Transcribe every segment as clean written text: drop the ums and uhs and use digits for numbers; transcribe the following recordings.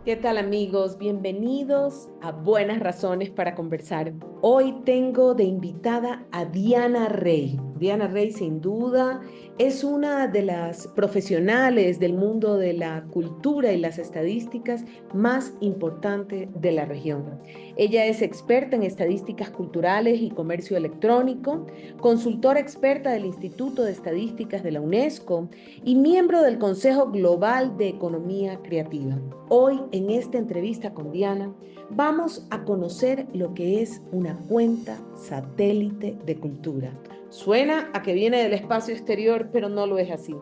¿Qué tal amigos? Bienvenidos a Buenas Razones para Conversar. Hoy tengo de invitada a Diana Rey. Diana Rey sin duda es una de las profesionales del mundo de la cultura y las estadísticas más importante de la región. Ella es experta en estadísticas culturales y comercio electrónico, consultora experta del Instituto de Estadísticas de la UNESCO y miembro del Consejo Global de Economía Creativa. Hoy, en esta entrevista con Diana, vamos a conocer lo que es una cuenta satélite de cultura. Suena a que viene del espacio exterior, pero no lo es así.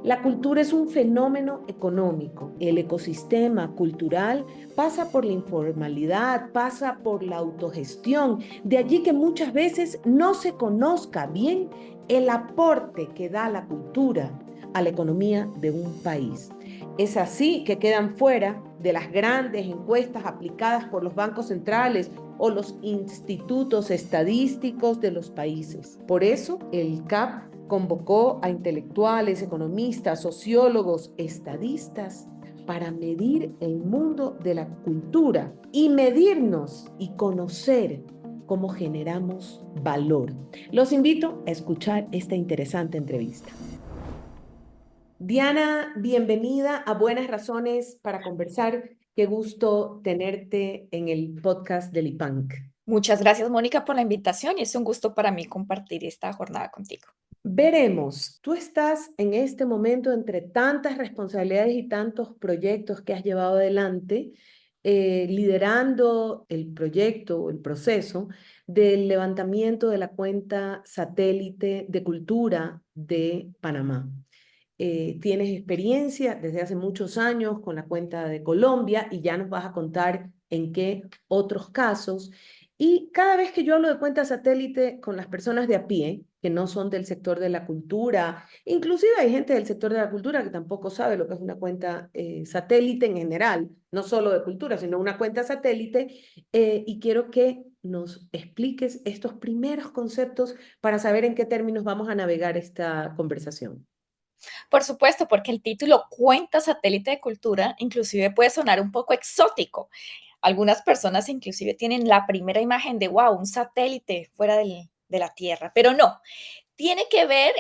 La cultura es un fenómeno económico. El ecosistema cultural pasa por la informalidad, pasa por la autogestión. De allí que muchas veces no se conozca bien el aporte que da la cultura a la economía de un país. Es así que quedan fuera de las grandes encuestas aplicadas por los bancos centrales o los institutos estadísticos de los países. Por eso, el CAP convocó a intelectuales, economistas, sociólogos, estadistas para medir el mundo de la cultura y medirnos y conocer cómo generamos valor. Los invito a escuchar esta interesante entrevista. Diana, bienvenida a Buenas Razones para Conversar. Qué gusto tenerte en el podcast del IPANC. Muchas gracias, Mónica, por la invitación y es un gusto para mí compartir esta jornada contigo. Veremos, tú estás en este momento entre tantas responsabilidades y tantos proyectos que has llevado adelante, liderando el proyecto, el proceso del levantamiento de la cuenta satélite de cultura de Panamá. Tienes experiencia desde hace muchos años con la cuenta de Colombia y ya nos vas a contar en qué otros casos. Y cada vez que yo hablo de cuenta satélite con las personas de a pie, que no son del sector de la cultura, inclusive hay gente del sector de la cultura que tampoco sabe lo que es una cuenta satélite en general, no solo de cultura, sino una cuenta satélite, y quiero que nos expliques estos primeros conceptos para saber en qué términos vamos a navegar esta conversación. Por supuesto, porque el título Cuenta satélite de cultura inclusive puede sonar un poco exótico. Algunas personas inclusive tienen la primera imagen de, wow, un satélite fuera de la Tierra, pero no, tiene que ver,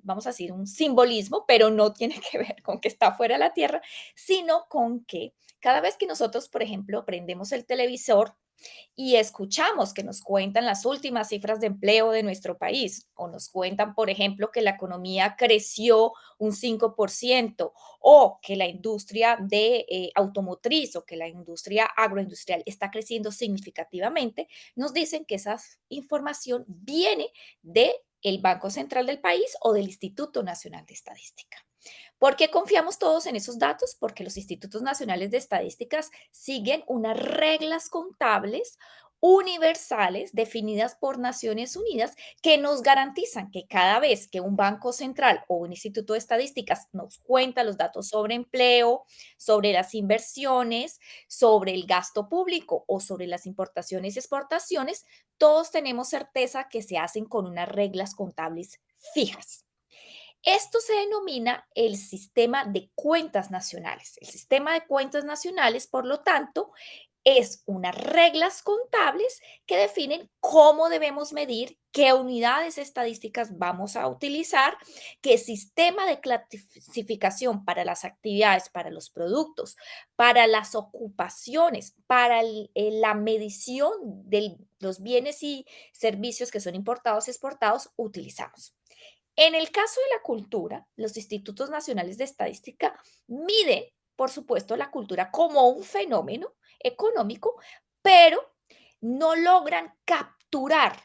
vamos a decir, un simbolismo, pero no tiene que ver con que está fuera de la Tierra, sino con que cada vez que nosotros, por ejemplo, prendemos el televisor y escuchamos que nos cuentan las últimas cifras de empleo de nuestro país o nos cuentan, por ejemplo, que la economía creció un 5% o que la industria de automotriz o que la industria agroindustrial está creciendo significativamente, nos dicen que esa información viene de el Banco Central del país o del Instituto Nacional de Estadística. ¿Por qué confiamos todos en esos datos? Porque los institutos nacionales de estadísticas siguen unas reglas contables universales definidas por Naciones Unidas que nos garantizan que cada vez que un banco central o un instituto de estadísticas nos cuenta los datos sobre empleo, sobre las inversiones, sobre el gasto público o sobre las importaciones y exportaciones, todos tenemos certeza que se hacen con unas reglas contables fijas. Esto se denomina el sistema de cuentas nacionales. El sistema de cuentas nacionales, por lo tanto, es unas reglas contables que definen cómo debemos medir, qué unidades estadísticas vamos a utilizar, qué sistema de clasificación para las actividades, para los productos, para las ocupaciones, para la medición de los bienes y servicios que son importados y exportados utilizamos. En el caso de la cultura, los institutos nacionales de estadística miden, por supuesto, la cultura como un fenómeno económico, pero no logran capturar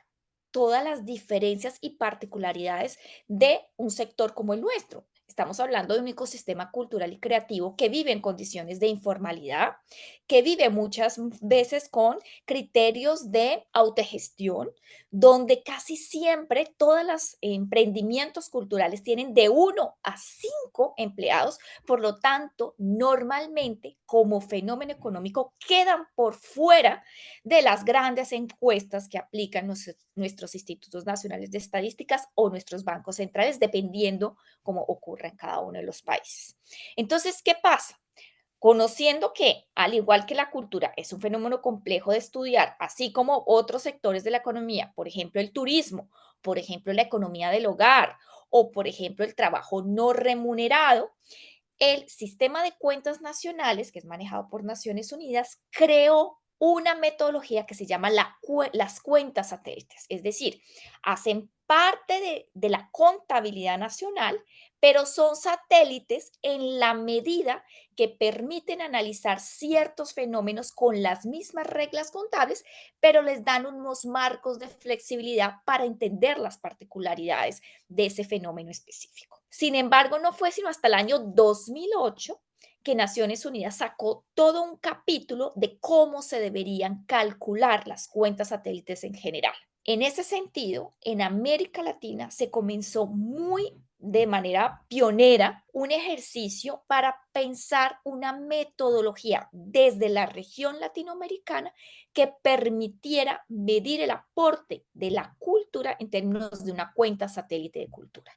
todas las diferencias y particularidades de un sector como el nuestro. Estamos hablando de un ecosistema cultural y creativo que vive en condiciones de informalidad, que vive muchas veces con criterios de autogestión, donde casi siempre todos los emprendimientos culturales tienen de 1 a 5 empleados, por lo tanto, normalmente como fenómeno económico quedan por fuera de las grandes encuestas que aplican nuestros institutos nacionales de estadísticas o nuestros bancos centrales, dependiendo cómo ocurra en cada uno de los países. Entonces, ¿qué pasa? Conociendo que, al igual que la cultura, es un fenómeno complejo de estudiar, así como otros sectores de la economía, por ejemplo, el turismo, por ejemplo, la economía del hogar o, por ejemplo, el trabajo no remunerado, el sistema de cuentas nacionales, que es manejado por Naciones Unidas, creó una metodología que se llama las cuentas satélites, es decir, hacen parte de la contabilidad nacional, pero son satélites en la medida que permiten analizar ciertos fenómenos con las mismas reglas contables, pero les dan unos marcos de flexibilidad para entender las particularidades de ese fenómeno específico. Sin embargo, no fue sino hasta el año 2008 que Naciones Unidas sacó todo un capítulo de cómo se deberían calcular las cuentas satélites en general. En ese sentido, en América Latina se comenzó muy de manera pionera un ejercicio para pensar una metodología desde la región latinoamericana que permitiera medir el aporte de la cultura en términos de una cuenta satélite de cultura.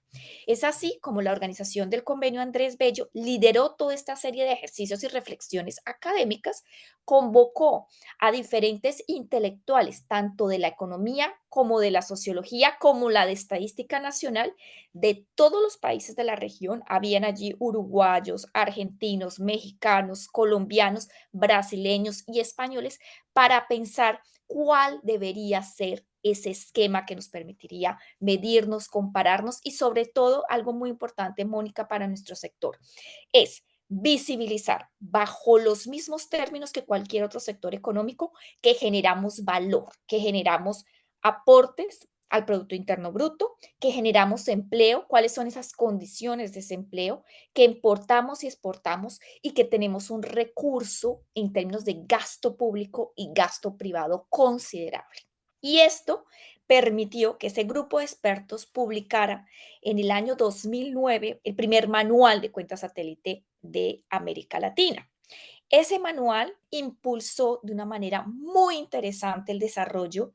Es así como la organización del Convenio Andrés Bello lideró toda esta serie de ejercicios y reflexiones académicas, convocó a diferentes intelectuales, tanto de la economía como de la sociología, como la de estadística nacional, de todos los países de la región. Habían allí uruguayos, argentinos, mexicanos, colombianos, brasileños y españoles para pensar cuál debería ser ese esquema que nos permitiría medirnos, compararnos y sobre todo algo muy importante, Mónica, para nuestro sector, es visibilizar bajo los mismos términos que cualquier otro sector económico que generamos valor, que generamos aportes al Producto Interno Bruto, que generamos empleo, cuáles son esas condiciones de ese empleo, que importamos y exportamos y que tenemos un recurso en términos de gasto público y gasto privado considerable. Y esto permitió que ese grupo de expertos publicara en el año 2009 el primer manual de cuenta satélite de América Latina. Ese manual impulsó de una manera muy interesante el desarrollo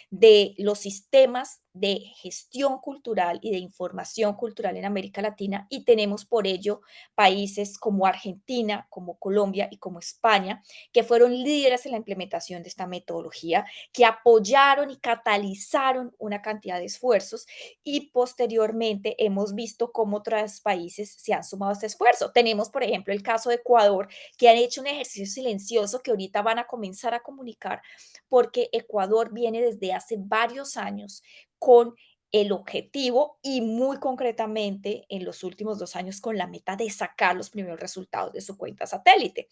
de los sistemas de gestión cultural y de información cultural en América Latina y tenemos por ello países como Argentina, como Colombia y como España, que fueron líderes en la implementación de esta metodología, que apoyaron y catalizaron una cantidad de esfuerzos y posteriormente hemos visto cómo otros países se han sumado a este esfuerzo. Tenemos, por ejemplo, el caso de Ecuador, que han hecho un ejercicio silencioso que ahorita van a comenzar a comunicar porque Ecuador viene desde hace varios años con el objetivo y muy concretamente en los últimos 2 años con la meta de sacar los primeros resultados de su cuenta satélite.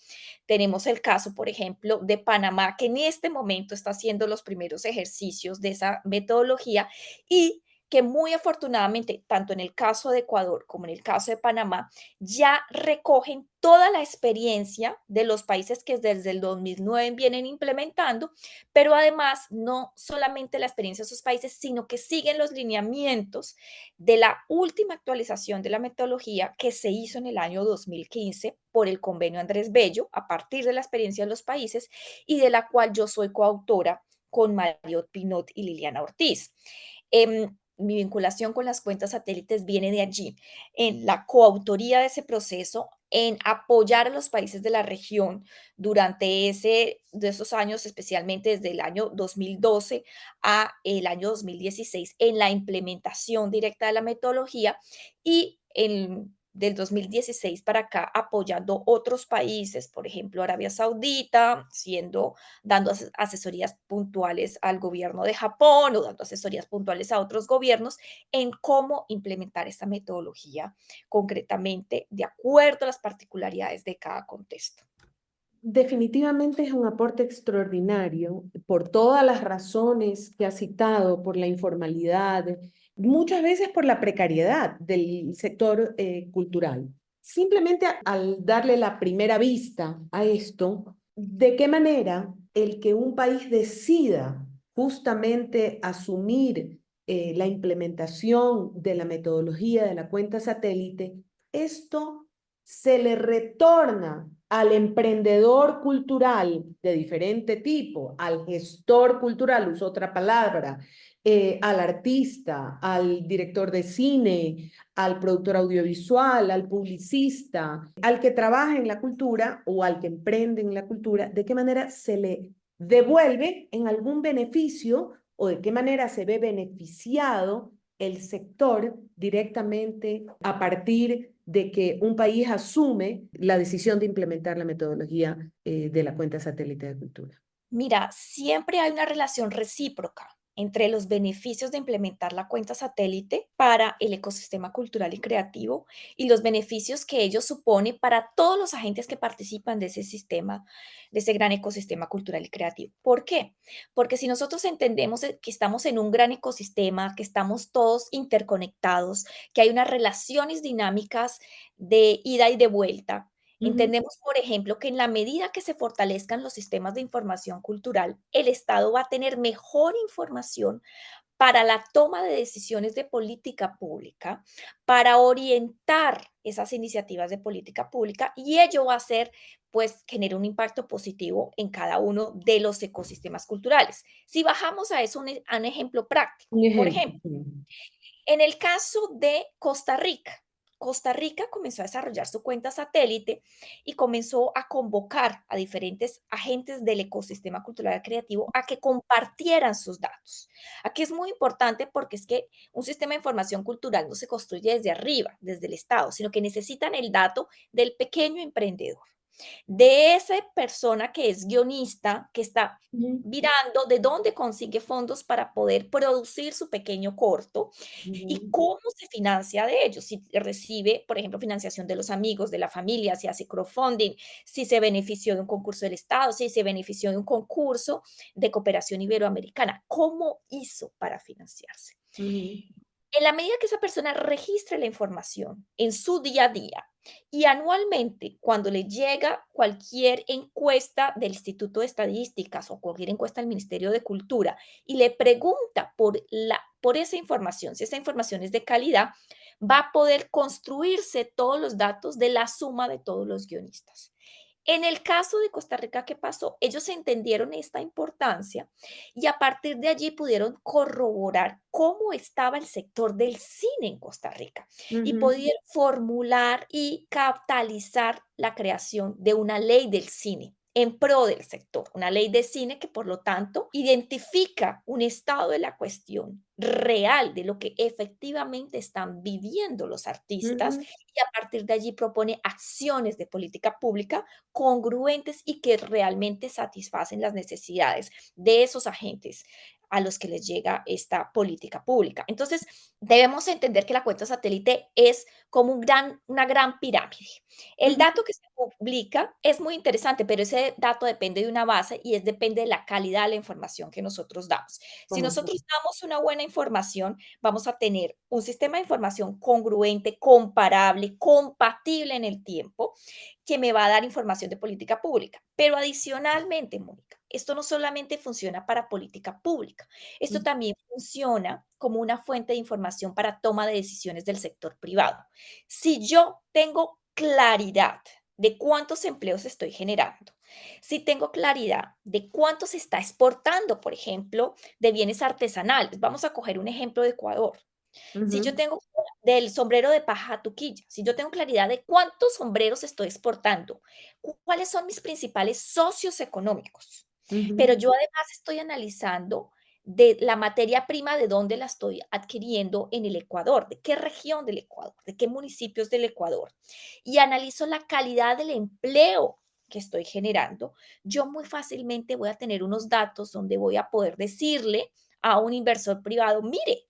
Tenemos el caso, por ejemplo, de Panamá, que en este momento está haciendo los primeros ejercicios de esa metodología y que muy afortunadamente, tanto en el caso de Ecuador como en el caso de Panamá, ya recogen toda la experiencia de los países que desde el 2009 vienen implementando, pero además no solamente la experiencia de esos países, sino que siguen los lineamientos de la última actualización de la metodología que se hizo en el año 2015 por el convenio Andrés Bello, a partir de la experiencia de los países y de la cual yo soy coautora con Mario Pinot y Liliana Ortiz. Mi vinculación con las cuentas satélites viene de allí, en la coautoría de ese proceso, en apoyar a los países de la región durante de esos años, especialmente desde el año 2012 a el año 2016, en la implementación directa de la metodología y del 2016 para acá apoyando otros países, por ejemplo, Arabia Saudita, dando asesorías puntuales al gobierno de Japón o dando asesorías puntuales a otros gobiernos en cómo implementar esta metodología concretamente de acuerdo a las particularidades de cada contexto. Definitivamente es un aporte extraordinario por todas las razones que ha citado, por la informalidad, muchas veces por la precariedad del sector cultural. Simplemente al darle la primera vista a esto, ¿de qué manera el que un país decida justamente asumir la implementación de la metodología de la cuenta satélite, esto se le retorna al emprendedor cultural de diferente tipo, al gestor cultural, uso otra palabra, al artista, al director de cine, al productor audiovisual, al publicista, al que trabaja en la cultura o al que emprende en la cultura, de qué manera se le devuelve en algún beneficio o de qué manera se ve beneficiado el sector directamente a partir de que un país asume la decisión de implementar la metodología de la cuenta satélite de cultura. Mira, siempre hay una relación recíproca entre los beneficios de implementar la cuenta satélite para el ecosistema cultural y creativo y los beneficios que ello supone para todos los agentes que participan de ese sistema, de ese gran ecosistema cultural y creativo. ¿Por qué? Porque si nosotros entendemos que estamos en un gran ecosistema, que estamos todos interconectados, que hay unas relaciones dinámicas de ida y de vuelta. Ujú, Entendemos, por ejemplo, que en la medida que se fortalezcan los sistemas de información cultural, el Estado va a tener mejor información para la toma de decisiones de política pública, para orientar esas iniciativas de política pública y ello va a hacer, pues, generar un impacto positivo en cada uno de los ecosistemas culturales. Si bajamos a eso a un ejemplo un práctico, por ejemplo. ejemplo, en el caso de Costa Rica comenzó a desarrollar su cuenta satélite y comenzó a convocar a diferentes agentes del ecosistema cultural creativo a que compartieran sus datos. Aquí es muy importante porque es que un sistema de información cultural no se construye desde arriba, desde el Estado, sino que necesitan el dato del pequeño emprendedor, de esa persona que es guionista, que está Ujú, mirando de dónde consigue fondos para poder producir su pequeño corto y ujú, cómo se financia de ellos. Si recibe, por ejemplo, financiación de los amigos, de la familia, si hace crowdfunding, si se benefició de un concurso del Estado, si se benefició de un concurso de cooperación iberoamericana. ¿Cómo hizo para financiarse? ujú, En la medida que esa persona registre la información en su día a día y anualmente, cuando le llega cualquier encuesta del Instituto de Estadísticas o cualquier encuesta del Ministerio de Cultura y le pregunta por esa información, si esa información es de calidad, va a poder construirse todos los datos de la suma de todos los guionistas. En el caso de Costa Rica, ¿qué pasó? Ellos entendieron esta importancia y a partir de allí pudieron corroborar cómo estaba el sector del cine en Costa Rica y ujú, pudieron formular y capitalizar la creación de una ley del cine en pro del sector, una ley de cine que por lo tanto identifica un estado de la cuestión real de lo que efectivamente están viviendo los artistas ujú, y a partir de allí propone acciones de política pública congruentes y que realmente satisfacen las necesidades de esos agentes a los que les llega esta política pública. Entonces, debemos entender que la cuenta satélite es como una gran pirámide. El ujú, dato que se publica es muy interesante, pero ese dato depende de una base y depende de la calidad de la información que nosotros damos. Si ¿cómo nosotros así? damos una buena información, vamos a tener un sistema de información congruente, comparable, compatible en el tiempo, que me va a dar información de política pública. Pero adicionalmente, Mónica, esto no solamente funciona para política pública, esto Ujú, también funciona como una fuente de información para toma de decisiones del sector privado. Si yo tengo claridad de cuántos empleos estoy generando, si tengo claridad de cuánto se está exportando, por ejemplo, de bienes artesanales, vamos a coger un ejemplo de Ecuador. Si yo ujú, tengo del sombrero de paja tuquilla, si yo tengo claridad de cuántos sombreros estoy exportando, cuáles son mis principales socios económicos, pero ujú, yo además estoy analizando de la materia prima, de dónde la estoy adquiriendo en el Ecuador, de qué región del Ecuador, de qué municipios del Ecuador, y analizo la calidad del empleo que estoy generando, yo muy fácilmente voy a tener unos datos donde voy a poder decirle a un inversor privado, mire,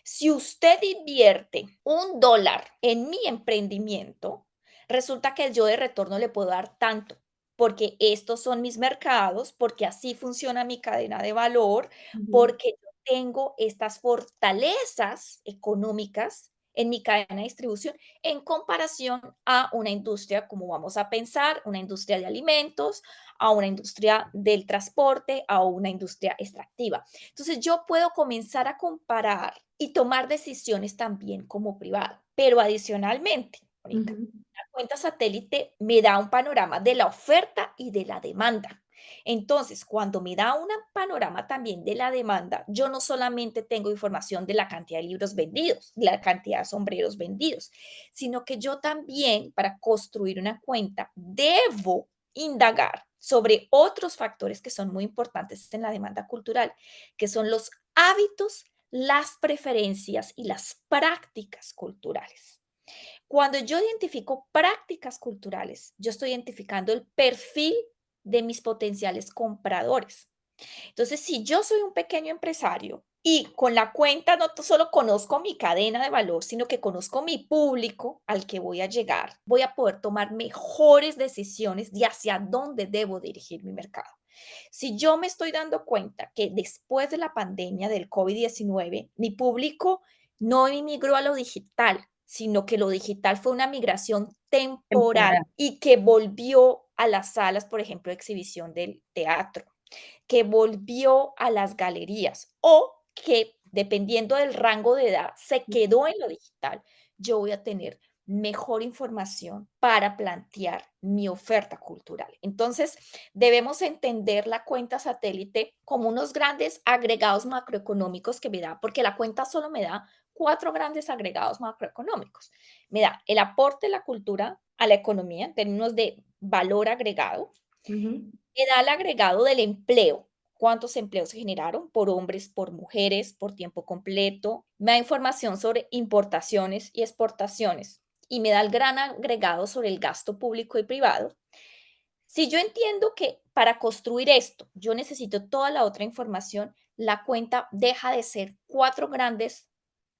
si usted invierte $1 en mi emprendimiento, resulta que yo de retorno le puedo dar tanto, porque estos son mis mercados, porque así funciona mi cadena de valor, ujú, porque yo tengo estas fortalezas económicas en mi cadena de distribución en comparación a una industria, como vamos a pensar, una industria de alimentos, a una industria del transporte, a una industria extractiva. Entonces yo puedo comenzar a comparar y tomar decisiones también como privado. Pero adicionalmente, Mónica, ujú, la cuenta satélite me da un panorama de la oferta y de la demanda. Entonces, cuando me da un panorama también de la demanda, yo no solamente tengo información de la cantidad de libros vendidos, la cantidad de sombreros vendidos, sino que yo también, para construir una cuenta, debo indagar sobre otros factores que son muy importantes en la demanda cultural, que son los hábitos, las preferencias y las prácticas culturales. Cuando yo identifico prácticas culturales, yo estoy identificando el perfil de mis potenciales compradores. Entonces, si yo soy un pequeño empresario y con la cuenta no solo conozco mi cadena de valor, sino que conozco mi público al que voy a llegar, voy a poder tomar mejores decisiones de hacia dónde debo dirigir mi mercado. Si yo me estoy dando cuenta que después de la pandemia del COVID-19, mi público no emigró a lo digital, sino que lo digital fue una migración temporal Temporal. y que volvió a las salas, por ejemplo, de exhibición del teatro, que volvió a las galerías o que, dependiendo del rango de edad, se quedó en lo digital, yo voy a tener mejor información para plantear mi oferta cultural. Entonces, debemos entender la cuenta satélite como unos grandes agregados macroeconómicos que me da, porque la cuenta solo me da cuatro grandes agregados macroeconómicos. Me da el aporte de la cultura a la economía en términos de valor agregado, Ujú. me da el agregado del empleo. ¿Cuántos empleos se generaron por hombres, por mujeres, por tiempo completo? Me da información sobre importaciones y exportaciones y me da el gran agregado sobre el gasto público y privado. Si yo entiendo que para construir esto yo necesito toda la otra información, la cuenta deja de ser cuatro grandes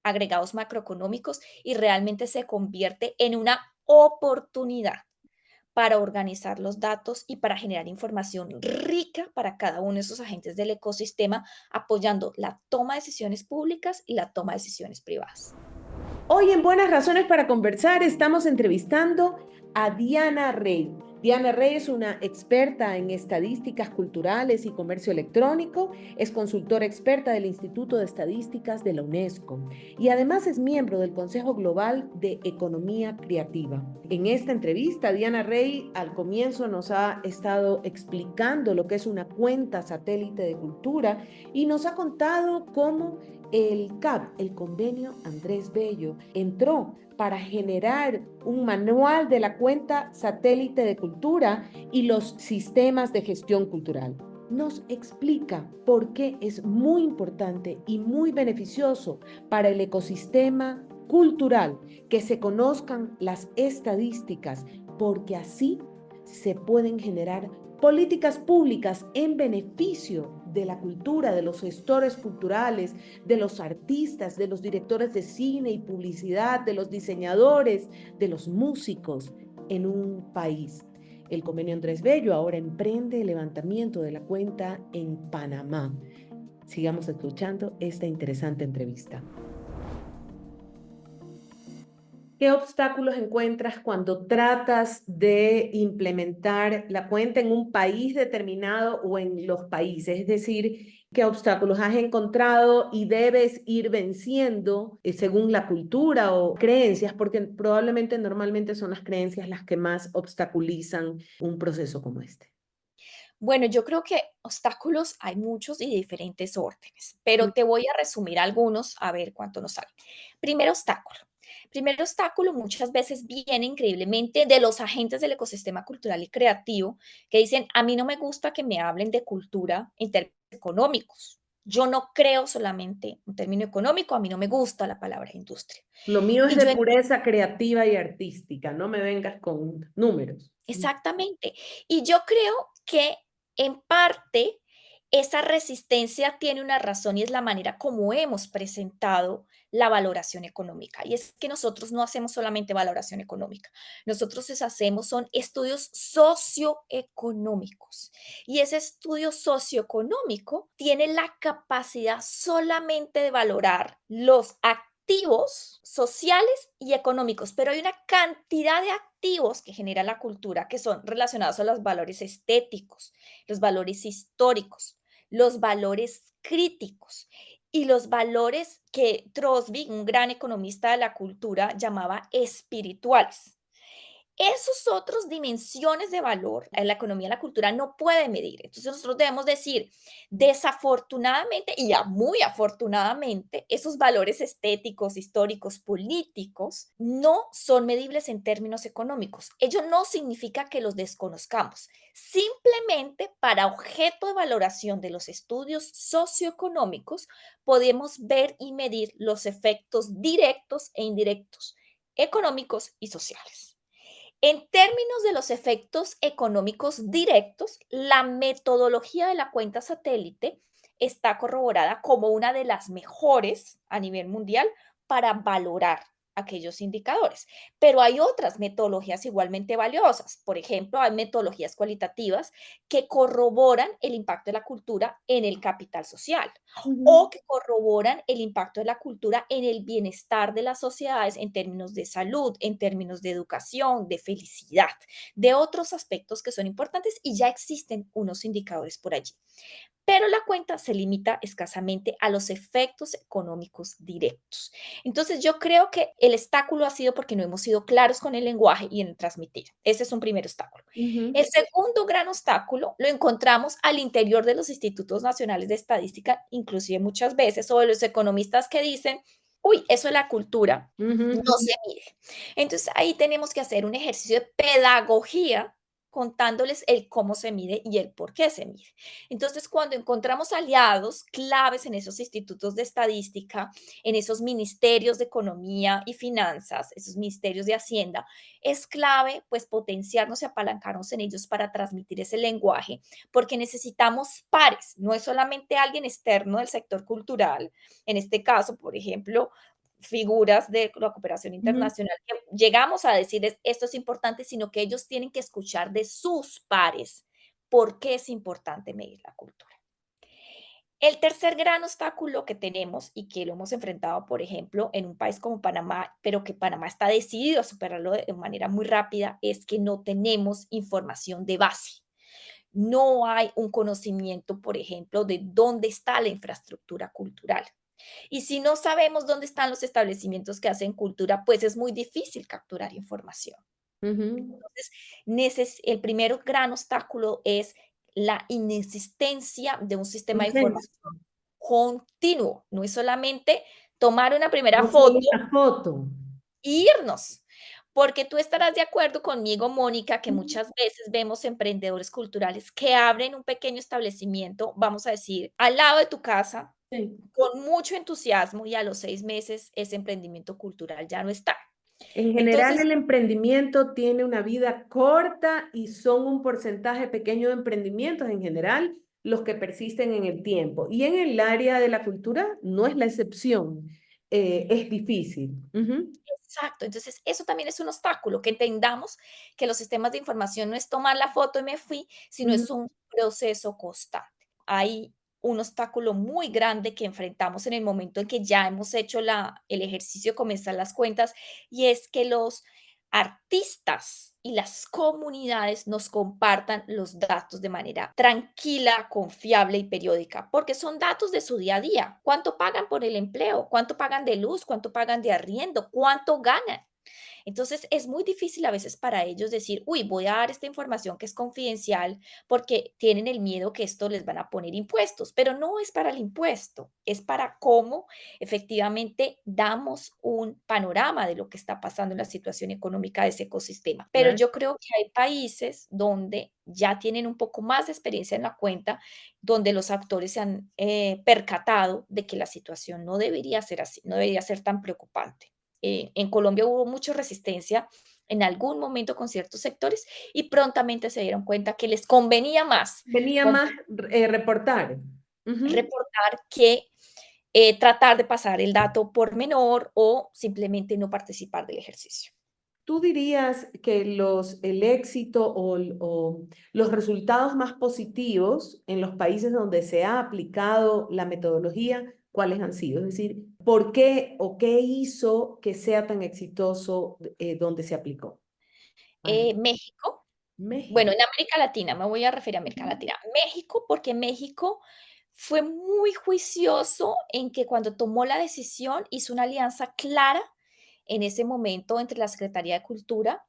agregados macroeconómicos y realmente se convierte en una oportunidad para organizar los datos y para generar información rica para cada uno de esos agentes del ecosistema, apoyando la toma de decisiones públicas y la toma de decisiones privadas. Hoy en Buenas Razones para Conversar estamos entrevistando a Diana Rey. Diana Rey es una experta en estadísticas culturales y comercio electrónico, es consultora experta del Instituto de Estadísticas de la UNESCO y además es miembro del Consejo Global de Economía Creativa. En esta entrevista, Diana Rey al comienzo nos ha estado explicando lo que es una cuenta satélite de cultura y nos ha contado cómo el CAP, el Convenio Andrés Bello, entró para generar un manual de la cuenta satélite de cultura y los sistemas de gestión cultural. Nos explica por qué es muy importante y muy beneficioso para el ecosistema cultural que se conozcan las estadísticas, porque así se pueden generar políticas públicas en beneficio de la cultura, de los gestores culturales, de los artistas, de los directores de cine y publicidad, de los diseñadores, de los músicos en un país. El convenio Andrés Bello ahora emprende el levantamiento de la cuenta en Panamá. Sigamos escuchando esta interesante entrevista. ¿Qué obstáculos encuentras cuando tratas de implementar la cuenta en un país determinado o en los países? Es decir, ¿qué obstáculos has encontrado y debes ir venciendo según la cultura o creencias? Porque probablemente normalmente son las creencias las que más obstaculizan un proceso como este. Bueno, yo creo que obstáculos hay muchos y de diferentes órdenes, pero te voy a resumir algunos a ver cuánto nos sale. Primer obstáculo. Primer obstáculo muchas veces viene increíblemente de los agentes del ecosistema cultural y creativo que dicen, a mí no me gusta que me hablen de cultura en términos económicos. Yo no creo solamente un término económico, a mí no me gusta la palabra industria. Lo mío es Y de yo pureza creativa y artística, no me vengas con números. Exactamente. Y yo creo que en parte esa resistencia tiene una razón y es la manera como hemos presentado la valoración económica. Y es que nosotros no hacemos solamente valoración económica, nosotros hacemos son estudios socioeconómicos. Y ese estudio socioeconómico tiene la capacidad solamente de valorar los activos sociales y económicos, pero hay una cantidad de activos que genera la cultura que son relacionados a los valores estéticos, los valores históricos, los valores críticos y los valores que Trosby, un gran economista de la cultura, llamaba espirituales. Esos otros dimensiones de valor, en la economía, la cultura no puede medir. Entonces nosotros debemos decir, desafortunadamente y ya muy afortunadamente, esos valores estéticos, históricos, políticos, no son medibles en términos económicos. Ello no significa que los desconozcamos. Simplemente para objeto de valoración de los estudios socioeconómicos, podemos ver y medir los efectos directos e indirectos, económicos y sociales. En términos de los efectos económicos directos, la metodología de la cuenta satélite está corroborada como una de las mejores a nivel mundial para valorar aquellos indicadores. Pero hay otras metodologías igualmente valiosas. Por ejemplo, hay metodologías cualitativas que corroboran el impacto de la cultura en el capital social Ujú, o que corroboran el impacto de la cultura en el bienestar de las sociedades en términos de salud, en términos de educación, de felicidad, de otros aspectos que son importantes y ya existen unos indicadores por allí. Pero la cuenta se limita escasamente a los efectos económicos directos. Entonces yo creo que el obstáculo ha sido porque no hemos sido claros con el lenguaje y en transmitir. Ese es un primer obstáculo. ujú, El segundo gran obstáculo lo encontramos al interior de los institutos nacionales de estadística, inclusive muchas veces, o de los economistas que dicen, uy, eso es la cultura, no ujú. se mide. Entonces ahí tenemos que hacer un ejercicio de pedagogía contándoles el cómo se mide y el por qué se mide. Entonces, cuando encontramos aliados claves en esos institutos de estadística, en esos ministerios de economía y finanzas, esos ministerios de hacienda, es clave pues potenciarnos y apalancarnos en ellos para transmitir ese lenguaje, porque necesitamos pares, no es solamente alguien externo del sector cultural, en este caso, por ejemplo, figuras de la cooperación Ujú, internacional que llegamos a decirles esto es importante, sino que ellos tienen que escuchar de sus pares por qué es importante medir la cultura. El tercer gran obstáculo que tenemos y que lo hemos enfrentado, por ejemplo, en un país como Panamá, pero que Panamá está decidido a superarlo de manera muy rápida, es que no tenemos información de base. No hay un conocimiento, por ejemplo, de dónde está la infraestructura cultural. Y si no sabemos dónde están los establecimientos que hacen cultura, pues es muy difícil capturar información. ujú. Entonces, el primer gran obstáculo es la inexistencia de un sistema Un de censo, información continuo. No es solamente tomar una primera no solo foto una foto. e irnos. Porque tú estarás de acuerdo conmigo, Mónica, que Ujú. muchas veces vemos emprendedores culturales que abren un pequeño establecimiento, vamos a decir, al lado de tu casa, Sí. con mucho entusiasmo y a los 6 meses ese emprendimiento cultural ya no está. En general, Entonces, el emprendimiento tiene una vida corta y son un porcentaje pequeño de emprendimientos en general los que persisten en el tiempo. Y en el área de la cultura no es la excepción. Es difícil. Ujú, exacto, entonces eso también es un obstáculo, que entendamos que los sistemas de información no es tomar la foto y me fui, sino ujú, es un proceso constante. Hay un obstáculo muy grande que enfrentamos en el momento en que ya hemos hecho el ejercicio de comenzar las cuentas y es que los artistas y las comunidades nos compartan los datos de manera tranquila, confiable y periódica, porque son datos de su día a día. ¿Cuánto pagan por el empleo? ¿Cuánto pagan de luz? ¿Cuánto pagan de arriendo? ¿Cuánto ganan? Entonces, es muy difícil a veces para ellos decir, uy, voy a dar esta información que es confidencial porque tienen el miedo que esto les van a poner impuestos, pero no es para el impuesto, es para cómo efectivamente damos un panorama de lo que está pasando en la situación económica de ese ecosistema. Pero claro. yo creo que hay países donde ya tienen un poco más de experiencia en la cuenta, donde los actores se han percatado de que la situación no debería ser así, no debería ser tan preocupante. En Colombia hubo mucha resistencia en algún momento con ciertos sectores y prontamente se dieron cuenta que les convenía más Venía com- más reportar. Ujú. reportar que tratar de pasar el dato por menor o simplemente no participar del ejercicio. ¿Tú dirías que el éxito o los resultados más positivos en los países donde se ha aplicado la metodología, cuáles han sido? Es decir, ¿por qué o qué hizo que sea tan exitoso donde se aplicó? Panamá. México, bueno, México. en América Latina, me voy a referir a América Ujú. Latina. México, porque México fue muy juicioso en que cuando tomó la decisión hizo una alianza clara en ese momento entre la Secretaría de Cultura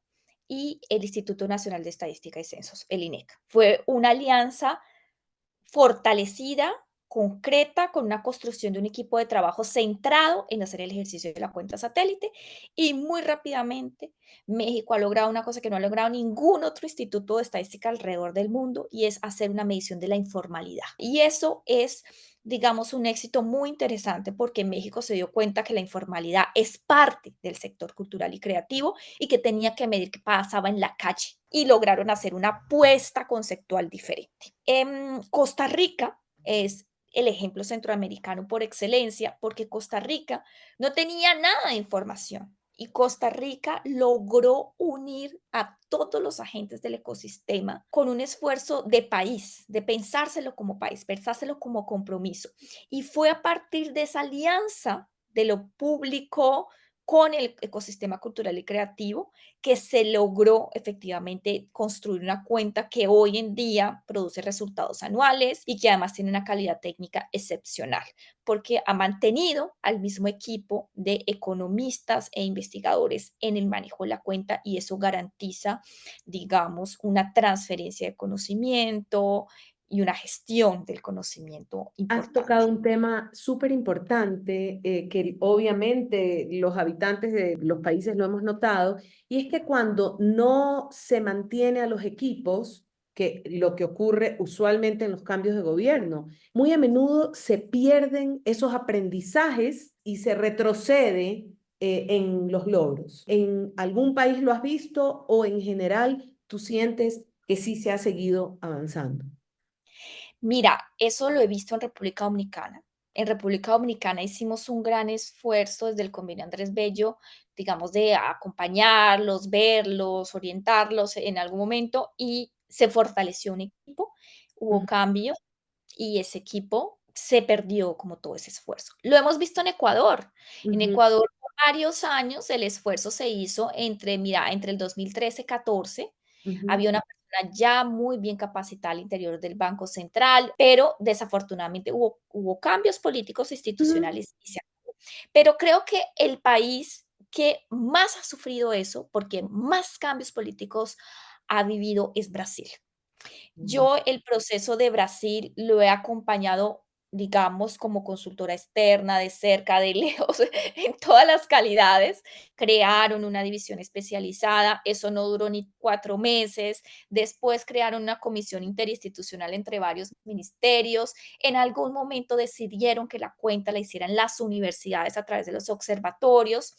y el Instituto Nacional de Estadística y Censos, el INEC. Fue una alianza fortalecida, concreta, con una construcción de un equipo de trabajo centrado en hacer el ejercicio de la cuenta satélite y muy rápidamente México ha logrado una cosa que no ha logrado ningún otro instituto de estadística alrededor del mundo y es hacer una medición de la informalidad. Y eso es, digamos, un éxito muy interesante porque México se dio cuenta que la informalidad es parte del sector cultural y creativo y que tenía que medir qué pasaba en la calle y lograron hacer una apuesta conceptual diferente. En Costa Rica es el ejemplo centroamericano por excelencia, porque Costa Rica no tenía nada de información y Costa Rica logró unir a todos los agentes del ecosistema con un esfuerzo de país, de pensárselo como país, pensárselo como compromiso. Y fue a partir de esa alianza de lo público con el ecosistema cultural y creativo que se logró efectivamente construir una cuenta que hoy en día produce resultados anuales y que además tiene una calidad técnica excepcional, porque ha mantenido al mismo equipo de economistas e investigadores en el manejo de la cuenta y eso garantiza, digamos, una transferencia de conocimiento y una gestión del conocimiento Has tocado importante. un tema súper importante que obviamente los habitantes de los países lo hemos notado, y es que cuando no se mantiene a los equipos, que lo que ocurre usualmente en los cambios de gobierno, muy a menudo se pierden esos aprendizajes y se retrocede en los logros. ¿En algún país lo has visto o en general tú sientes que sí se ha seguido avanzando? Mira, eso lo he visto en República Dominicana. En República Dominicana hicimos un gran esfuerzo desde el Convenio Andrés Bello, digamos, de acompañarlos, verlos, orientarlos en algún momento y se fortaleció un equipo, hubo Ujú, cambio y ese equipo se perdió como todo ese esfuerzo. Lo hemos visto en Ecuador. En ujú, Ecuador por varios años el esfuerzo se hizo entre, mira, entre el 2013-14 ujú, había una persona ya muy bien capacitada al interior del Banco Central, pero desafortunadamente hubo cambios políticos e ujú. institucionales y se acabó. Pero creo que el país que más ha sufrido eso, porque más cambios políticos ha vivido, es Brasil. Ujú. Yo el proceso de Brasil lo he acompañado, digamos, como consultora externa, de cerca, de lejos, en todas las calidades. Crearon una división especializada, eso no duró ni 4 meses. Después crearon una comisión interinstitucional entre varios ministerios. En algún momento decidieron que la cuenta la hicieran las universidades a través de los observatorios.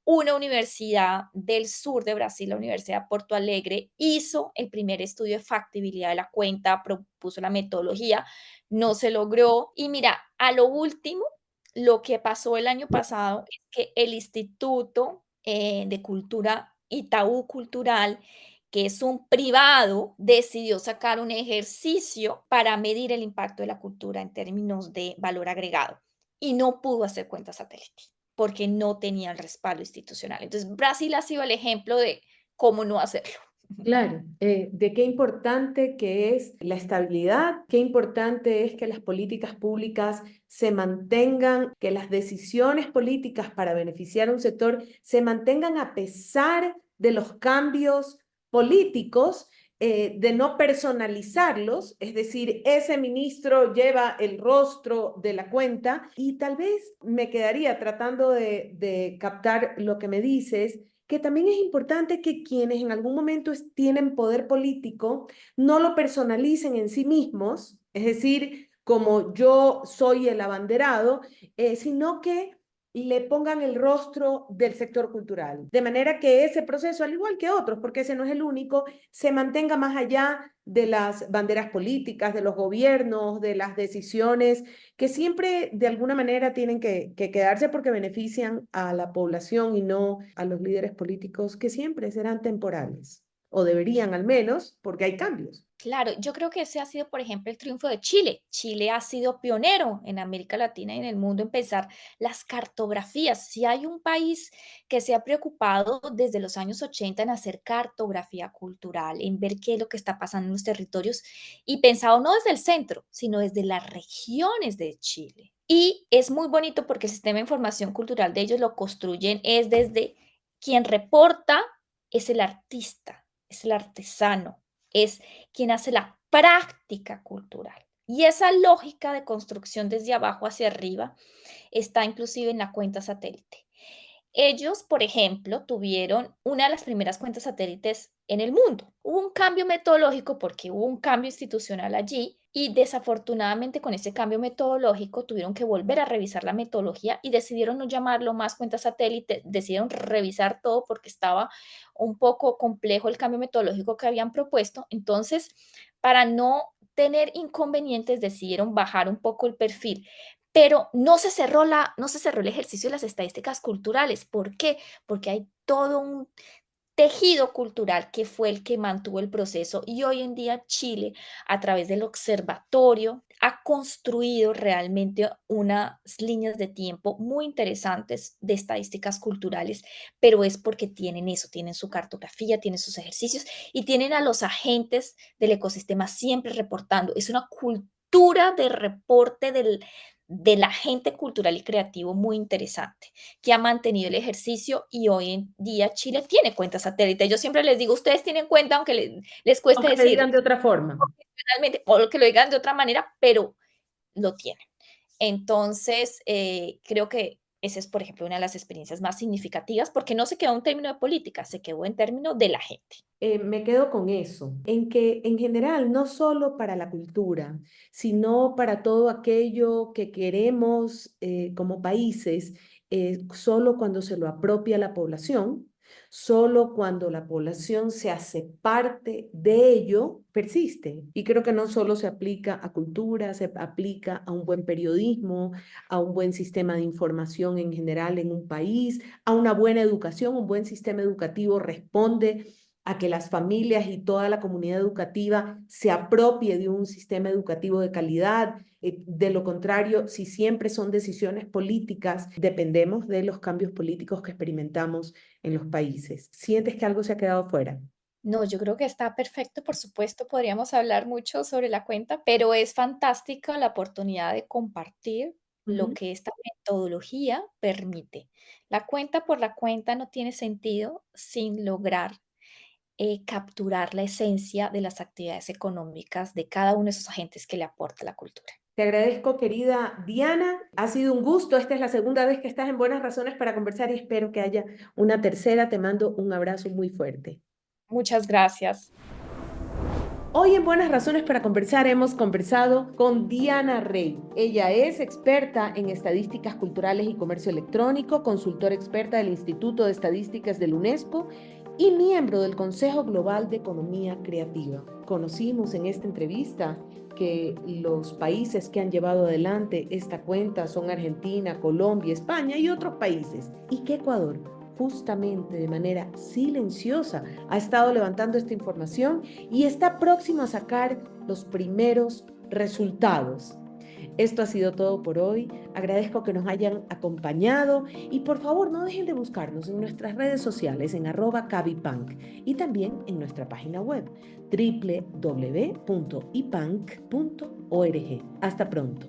Una universidad del sur de Brasil, la Universidad de Porto Alegre, hizo el primer estudio de factibilidad de la cuenta, propuso la metodología, no se logró. Y mira, a lo último, lo que pasó el año pasado es que el Instituto de Cultura Itaú Cultural, que es un privado, decidió sacar un ejercicio para medir el impacto de la cultura en términos de valor agregado y no pudo hacer cuenta satélite porque no tenía el respaldo institucional. Entonces, Brasil ha sido el ejemplo de cómo no hacerlo. Claro, de qué importante que es la estabilidad, qué importante es que las políticas públicas se mantengan, que las decisiones políticas para beneficiar a un sector se mantengan a pesar de los cambios políticos, de no personalizarlos, es decir, ese ministro lleva el rostro de la cuenta y tal vez me quedaría tratando de captar lo que me dices que también es importante que quienes en algún momento tienen poder político no lo personalicen en sí mismos, es decir, como yo soy el abanderado, sino que le pongan el rostro del sector cultural, de manera que ese proceso, al igual que otros, porque ese no es el único, se mantenga más allá de las banderas políticas, de los gobiernos, de las decisiones que siempre de alguna manera tienen que quedarse porque benefician a la población y no a los líderes políticos que siempre serán temporales, o deberían al menos, porque hay cambios. Claro, yo creo que ese ha sido, por ejemplo, el triunfo de Chile. Chile ha sido pionero en América Latina y en el mundo en pensar las cartografías. Si hay un país que se ha preocupado desde los años 80 en hacer cartografía cultural, en ver qué es lo que está pasando en los territorios y pensado no desde el centro, sino desde las regiones de Chile. Y es muy bonito porque el sistema de información cultural de ellos lo construyen es desde quien reporta es el artista, es el artesano, es quien hace la práctica cultural. Y esa lógica de construcción desde abajo hacia arriba está inclusive en la cuenta satélite. Ellos, por ejemplo, tuvieron una de las primeras cuentas satélites en el mundo. Hubo un cambio metodológico porque hubo un cambio institucional allí y desafortunadamente con ese cambio metodológico tuvieron que volver a revisar la metodología y decidieron no llamarlo más cuenta satélite, decidieron revisar todo porque estaba un poco complejo el cambio metodológico que habían propuesto. Entonces, para no tener inconvenientes, decidieron bajar un poco el perfil, pero no se cerró el ejercicio de las estadísticas culturales. ¿Por qué? Porque hay todo un tejido cultural que fue el que mantuvo el proceso y hoy en día Chile, a través del observatorio, ha construido realmente unas líneas de tiempo muy interesantes de estadísticas culturales, pero es porque tienen eso, tienen su cartografía, tienen sus ejercicios y tienen a los agentes del ecosistema siempre reportando. Es una cultura de reporte del agente cultural y creativo muy interesante que ha mantenido el ejercicio y hoy en día Chile tiene cuenta satélite. Yo siempre les digo, ustedes tienen cuenta, aunque les cueste Aunque le decirlo, digan de otra forma. profesionalmente, o que lo digan de otra manera, pero lo tienen. Entonces, creo que esa es, por ejemplo, una de las experiencias más significativas, porque no se quedó en término de política, se quedó en términos de la gente. Me quedo con eso, en que en general, no solo para la cultura, sino para todo aquello que queremos como países, solo cuando se lo apropia la población, solo cuando la población se hace parte de ello, persiste. Y creo que no solo se aplica a cultura, se aplica a un buen periodismo, a un buen sistema de información en general en un país, a una buena educación. Un buen sistema educativo responde a que las familias y toda la comunidad educativa se apropie de un sistema educativo de calidad. De lo contrario, si siempre son decisiones políticas, dependemos de los cambios políticos que experimentamos en los países. ¿Sientes que algo se ha quedado fuera? No, yo creo que está perfecto, por supuesto, podríamos hablar mucho sobre la cuenta, pero es fantástica la oportunidad de compartir lo Ujú. que esta metodología permite. La cuenta por la cuenta no tiene sentido sin lograr capturar la esencia de las actividades económicas de cada uno de esos agentes que le aporta la cultura. Te agradezco, querida Diana. Ha sido un gusto. Esta es la segunda vez que estás en Buenas Razones para conversar y espero que haya una tercera. Te mando un abrazo muy fuerte. Muchas gracias. Hoy en Buenas Razones para Conversar hemos conversado con Diana Rey. Ella es experta en estadísticas culturales y comercio electrónico, consultora experta del Instituto de Estadísticas del UNESCO y miembro del Consejo Global de Economía Creativa. Conocimos en esta entrevista que los países que han llevado adelante esta cuenta son Argentina, Colombia, España y otros países, y que Ecuador, justamente de manera silenciosa, ha estado levantando esta información y está próximo a sacar los primeros resultados. Esto ha sido todo por hoy. Agradezco que nos hayan acompañado y por favor no dejen de buscarnos en nuestras redes sociales en @cabipunk y también en nuestra página web www.ipank.org. Hasta pronto.